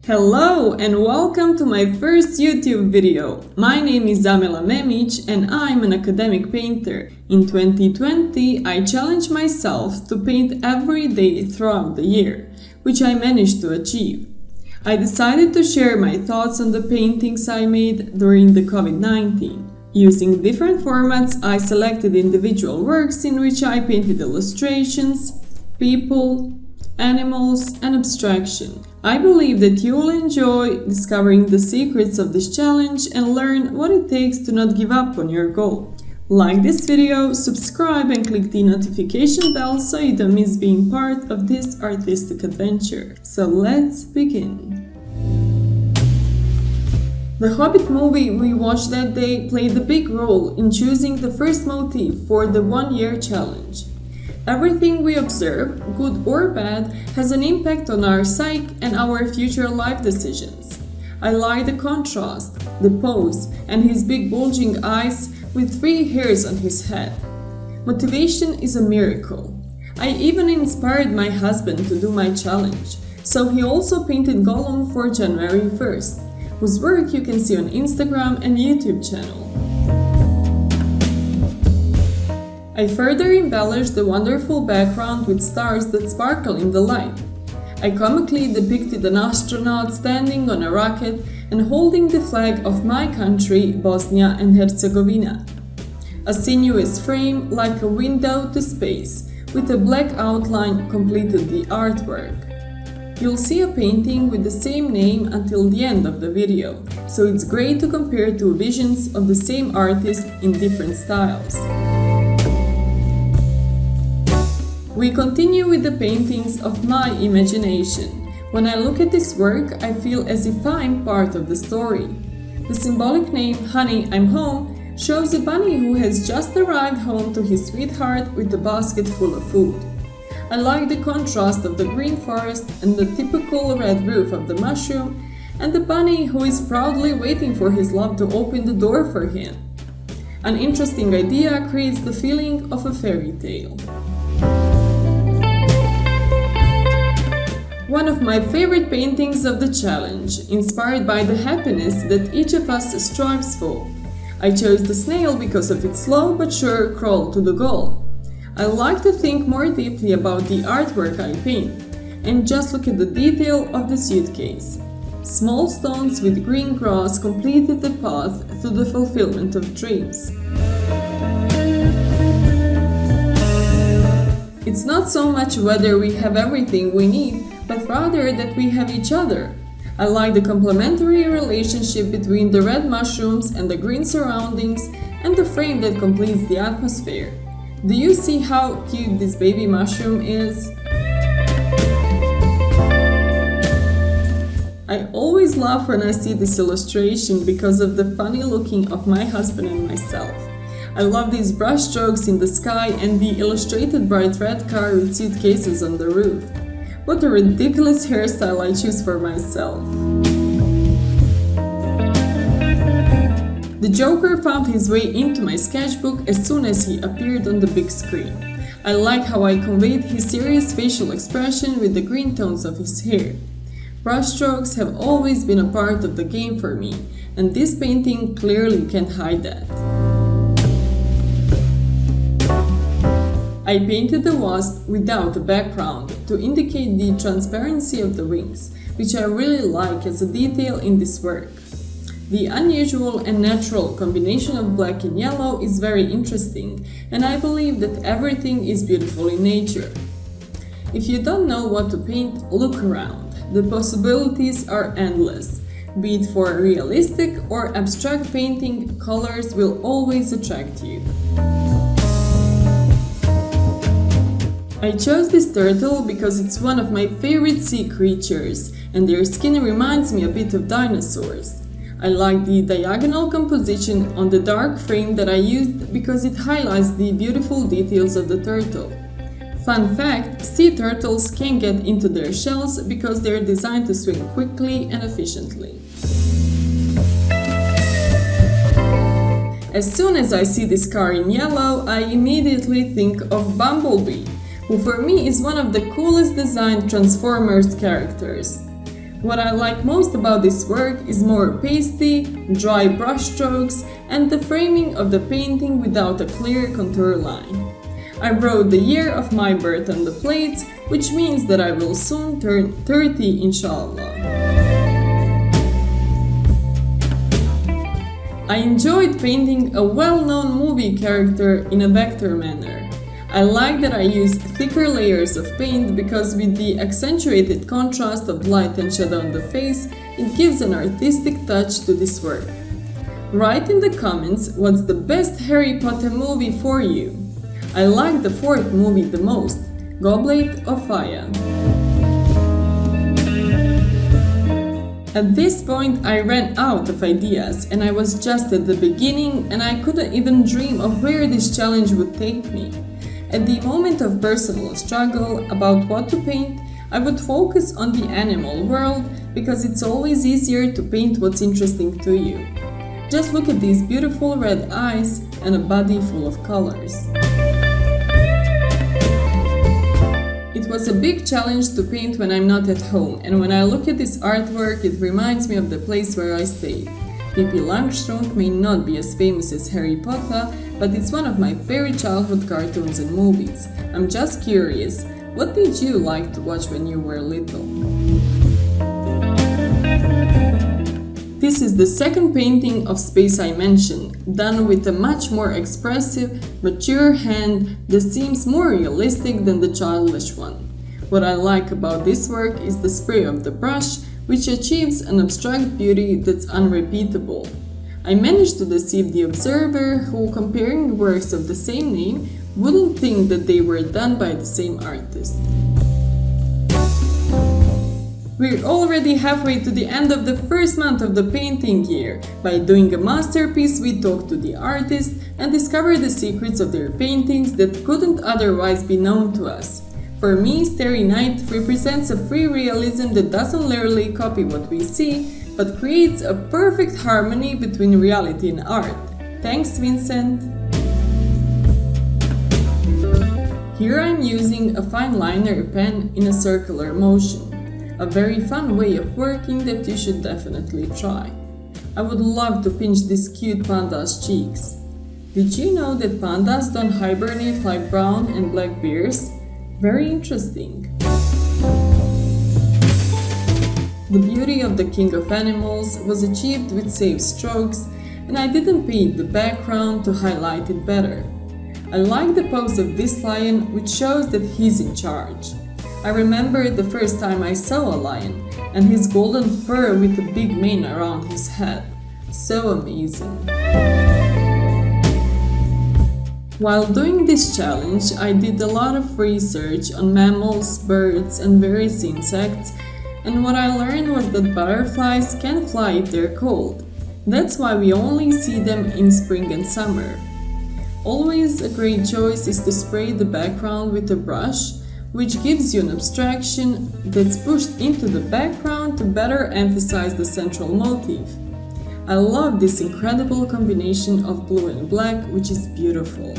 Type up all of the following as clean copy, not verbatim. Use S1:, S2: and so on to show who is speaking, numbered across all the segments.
S1: Hello and welcome to my first YouTube video. My name is Amela Memic and I'm an academic painter. In 2020, I challenged myself to paint every day throughout the year, which I managed to achieve. I decided to share my thoughts on the paintings I made during the COVID-19. Using different formats, I selected individual works in which I painted illustrations, people, animals, and abstraction. I believe that you will enjoy discovering the secrets of this challenge and learn what it takes to not give up on your goal. Like this video, subscribe and click the notification bell so you don't miss being part of this artistic adventure. So let's begin. The Hobbit movie we watched that day played a big role in choosing the first motif for the 1-year challenge. Everything we observe, good or bad, has an impact on our psyche and our future life decisions. I like the contrast, the pose, and his big bulging eyes with 3 hairs on his head. Motivation is a miracle. I even inspired my husband to do my challenge, so he also painted Gollum for January 1st, whose work you can see on Instagram and YouTube channel. I further embellished the wonderful background with stars that sparkle in the light. I comically depicted an astronaut standing on a rocket and holding the flag of my country, Bosnia and Herzegovina. A sinuous frame like a window to space, with a black outline completed the artwork. You'll see a painting with the same name until the end of the video, so it's great to compare 2 visions of the same artist in different styles. We continue with the paintings of my imagination. When I look at this work, I feel as if I'm part of the story. The symbolic name, Honey, I'm Home, shows a bunny who has just arrived home to his sweetheart with a basket full of food. I like the contrast of the green forest and the typical red roof of the mushroom, and the bunny who is proudly waiting for his love to open the door for him. An interesting idea creates the feeling of a fairy tale. One of my favorite paintings of the challenge, inspired by the happiness that each of us strives for. I chose the snail because of its slow but sure crawl to the goal. I like to think more deeply about the artwork I paint, and just look at the detail of the suitcase. Small stones with green grass completed the path to the fulfillment of dreams. It's not so much whether we have everything we need, but rather that we have each other. I like the complementary relationship between the red mushrooms and the green surroundings and the frame that completes the atmosphere. Do you see how cute this baby mushroom is? I always laugh when I see this illustration because of the funny looking of my husband and myself. I love these brush strokes in the sky and the illustrated bright red car with suitcases on the roof. What a ridiculous hairstyle I choose for myself. The Joker found his way into my sketchbook as soon as he appeared on the big screen. I like how I conveyed his serious facial expression with the green tones of his hair. Brushstrokes have always been a part of the game for me, and this painting clearly can't hide that. I painted the wasp without a background to indicate the transparency of the wings, which I really like as a detail in this work. The unusual and natural combination of black and yellow is very interesting, and I believe that everything is beautiful in nature. If you don't know what to paint, look around. The possibilities are endless. Be it for realistic or abstract painting, colors will always attract you. I chose this turtle because it's one of my favorite sea creatures, and their skin reminds me a bit of dinosaurs. I like the diagonal composition on the dark frame that I used because it highlights the beautiful details of the turtle. Fun fact, sea turtles can get into their shells because they're designed to swim quickly and efficiently. As soon as I see this car in yellow, I immediately think of Bumblebee, who for me is one of the coolest designed Transformers characters. What I like most about this work is more pasty, dry brushstrokes and the framing of the painting without a clear contour line. I wrote the year of my birth on the plates, which means that I will soon turn 30 inshallah. I enjoyed painting a well-known movie character in a vector manner. I like that I used thicker layers of paint because with the accentuated contrast of light and shadow on the face, it gives an artistic touch to this work. Write in the comments what's the best Harry Potter movie for you. I like the fourth movie the most, Goblet of Fire. At this point I ran out of ideas and I was just at the beginning and I couldn't even dream of where this challenge would take me. At the moment of personal struggle about what to paint, I would focus on the animal world because it's always easier to paint what's interesting to you. Just look at these beautiful red eyes and a body full of colors. It was a big challenge to paint when I'm not at home, and when I look at this artwork it reminds me of the place where I stayed. Pippi Langstrump may not be as famous as Harry Potter, but it's one of my favorite childhood cartoons and movies. I'm just curious, what did you like to watch when you were little? This is the second painting of space I mentioned, done with a much more expressive, mature hand that seems more realistic than the childish one. What I like about this work is the spray of the brush, which achieves an abstract beauty that's unrepeatable. I managed to deceive the observer who, comparing works of the same name, wouldn't think that they were done by the same artist. We're already halfway to the end of the first month of the painting year. By doing a masterpiece, we talk to the artist and discover the secrets of their paintings that couldn't otherwise be known to us. For me, Starry Night represents a free realism that doesn't literally copy what we see, but creates a perfect harmony between reality and art. Thanks, Vincent! Here I'm using a fine liner pen in a circular motion. A very fun way of working that you should definitely try. I would love to pinch this cute panda's cheeks. Did you know that pandas don't hibernate like brown and black bears? Very interesting. The beauty of the King of Animals was achieved with safe strokes, and I didn't paint the background to highlight it better. I like the pose of this lion, which shows that he's in charge. I remember the first time I saw a lion, and his golden fur with a big mane around his head. So amazing. While doing this challenge, I did a lot of research on mammals, birds, and various insects, and what I learned was that butterflies can fly if they're cold. That's why we only see them in spring and summer. Always a great choice is to spray the background with a brush, which gives you an abstraction that's pushed into the background to better emphasize the central motif. I love this incredible combination of blue and black, which is beautiful.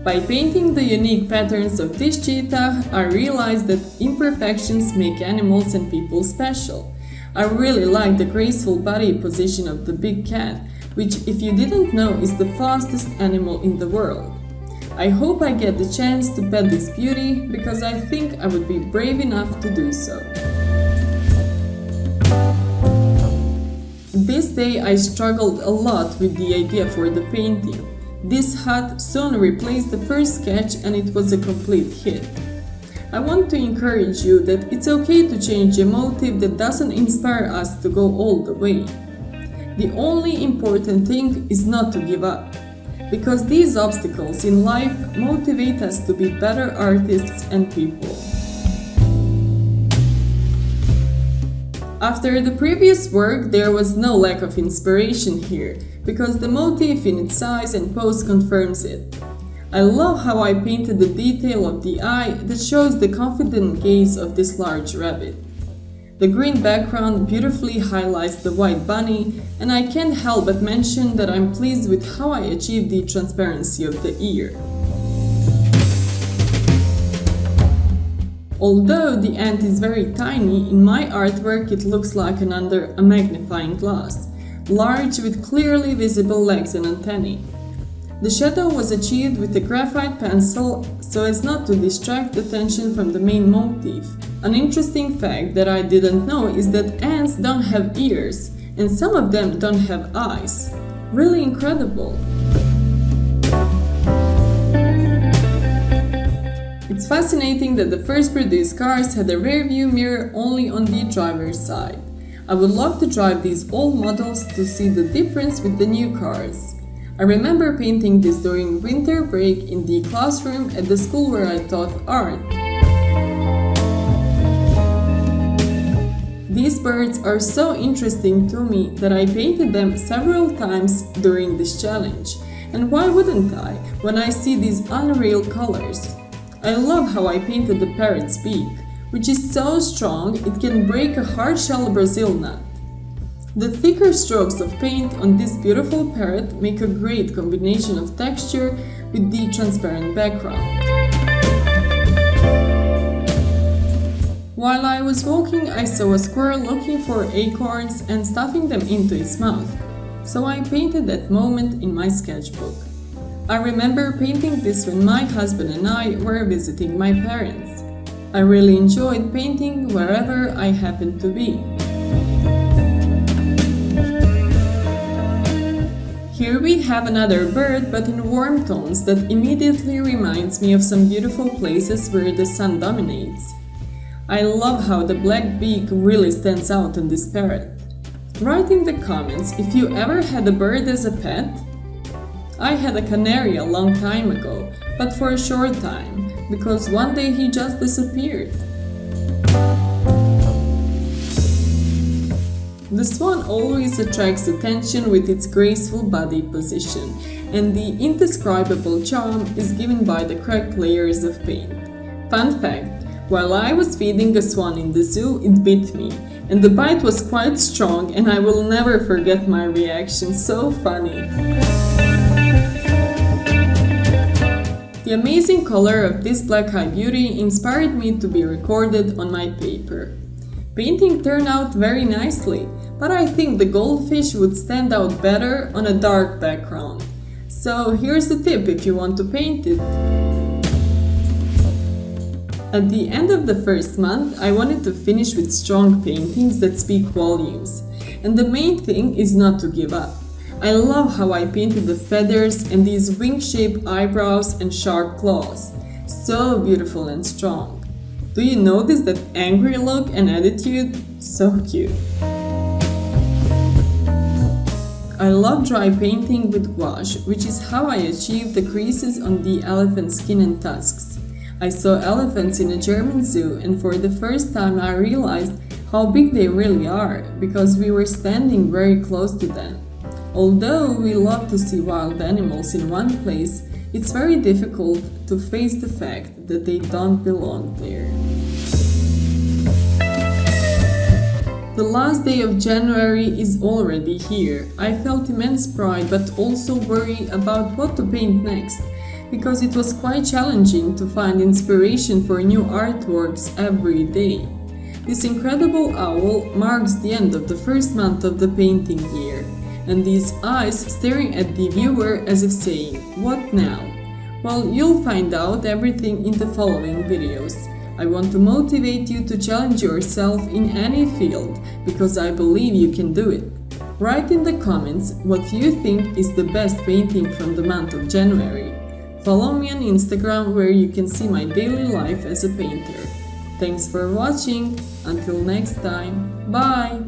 S1: By painting the unique patterns of this cheetah, I realized that imperfections make animals and people special. I really like the graceful body position of the big cat, which, if you didn't know, is the fastest animal in the world. I hope I get the chance to pet this beauty, because I think I would be brave enough to do so. This day I struggled a lot with the idea for the painting. This hut soon replaced the first sketch and it was a complete hit. I want to encourage you that it's okay to change a motif that doesn't inspire us to go all the way. The only important thing is not to give up, because these obstacles in life motivate us to be better artists and people. After the previous work, there was no lack of inspiration here, because the motif in its size and pose confirms it. I love how I painted the detail of the eye that shows the confident gaze of this large rabbit. The green background beautifully highlights the white bunny, and I can't help but mention that I'm pleased with how I achieved the transparency of the ear. Although the ant is very tiny, in my artwork it looks like under a magnifying glass, large with clearly visible legs and antennae. The shadow was achieved with a graphite pencil so as not to distract attention from the main motif. An interesting fact that I didn't know is that ants don't have ears, and some of them don't have eyes. Really incredible! It's fascinating that the first produced cars had a rear view mirror only on the driver's side. I would love to drive these old models to see the difference with the new cars. I remember painting this during winter break in the classroom at the school where I taught art. These birds are so interesting to me that I painted them several times during this challenge. And why wouldn't I, when I see these unreal colors? I love how I painted the parrot's beak, which is so strong it can break a hard-shell Brazil nut. The thicker strokes of paint on this beautiful parrot make a great combination of texture with the transparent background. While I was walking, I saw a squirrel looking for acorns and stuffing them into its mouth, so I painted that moment in my sketchbook. I remember painting this when my husband and I were visiting my parents. I really enjoyed painting wherever I happened to be. Here we have another bird, but in warm tones that immediately reminds me of some beautiful places where the sun dominates. I love how the black beak really stands out on this parrot. Write in the comments if you ever had a bird as a pet. I had a canary a long time ago, but for a short time, because one day he just disappeared. The swan always attracts attention with its graceful body position, and the indescribable charm is given by the cracked layers of paint. Fun fact, while I was feeding a swan in the zoo, it bit me, and the bite was quite strong and I will never forget my reaction, so funny. The amazing color of this black-eyed beauty inspired me to be recorded on my paper. Painting turned out very nicely, but I think the goldfish would stand out better on a dark background. So here's the tip if you want to paint it. At the end of the first month, I wanted to finish with strong paintings that speak volumes. And the main thing is not to give up. I love how I painted the feathers and these wing-shaped eyebrows and sharp claws. So beautiful and strong. Do you notice that angry look and attitude? So cute. I love dry painting with gouache, which is how I achieved the creases on the elephant skin and tusks. I saw elephants in a German zoo, and for the first time I realized how big they really are, because we were standing very close to them. Although we love to see wild animals in one place, it's very difficult to face the fact that they don't belong there. The last day of January is already here. I felt immense pride but also worry about what to paint next, because it was quite challenging to find inspiration for new artworks every day. This incredible owl marks the end of the first month of the painting year, and these eyes staring at the viewer as if saying, "What now?" Well, you'll find out everything in the following videos. I want to motivate you to challenge yourself in any field, because I believe you can do it. Write in the comments what you think is the best painting from the month of January. Follow me on Instagram where you can see my daily life as a painter. Thanks for watching. Until next time. Bye!